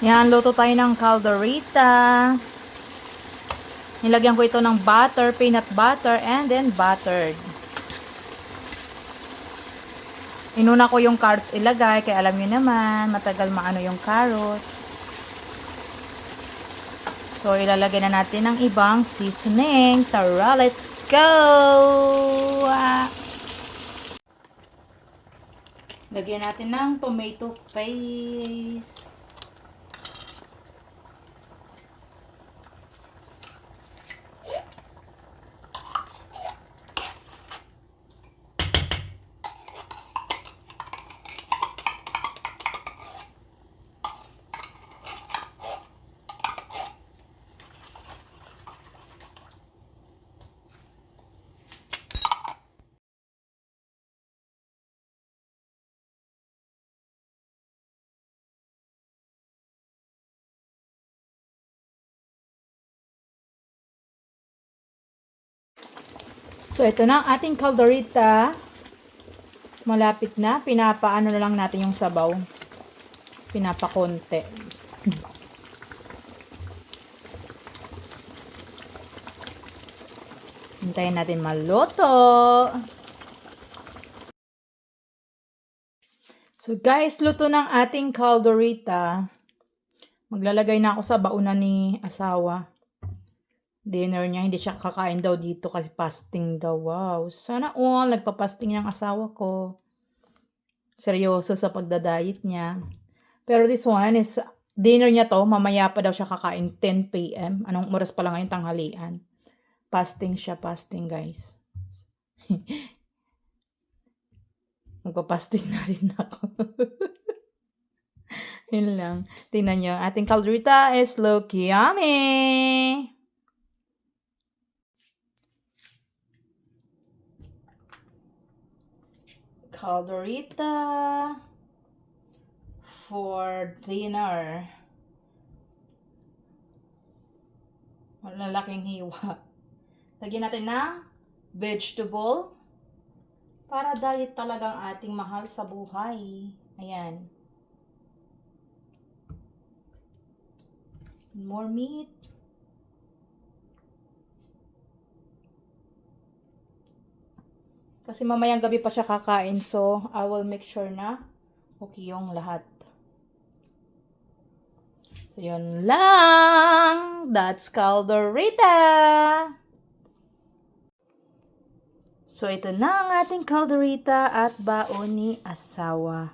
Yan, luto tayo ng calderita. Nilagyan ko ito ng butter, peanut butter, and then buttered. Inuna ko yung carrots ilagay, kaya alam niyo naman, matagal maano yung carrots. So, ilalagay na natin ng ibang seasoning. Tara, let's go! Lagyan natin ng tomato paste. So, ito na ang ating calderita. Malapit na. Pinapaano na lang natin yung sabaw. Pinapakonte. Hintayin natin maluto. So, guys, luto ng ating calderita. Maglalagay na ako sa baunan ni asawa. Dinner niya, hindi siya kakain daw dito kasi fasting daw. Wow, sana all nagpa-fasting yung asawa ko. Seryoso sa pagda-diet niya. Pero this one is, dinner niya to, mamaya pa daw siya kakain 10 p.m. Anong oras pa lang ngayon, tanghalian. Fasting siya, fasting guys. Magpa-fasting na rin ako. Yun lang. Tingnan niyo, ating calderita is look yummy! Calderita for dinner. Malalaking hiwa. Lagyan natin ng vegetable para diet talagang ating mahal sa buhay. Ayan. More meat. Kasi mamayang gabi pa siya kakain, so I will make sure na okay yung lahat. So, yun lang. That's calderita. So, ito na ang ating calderita at baon ni asawa.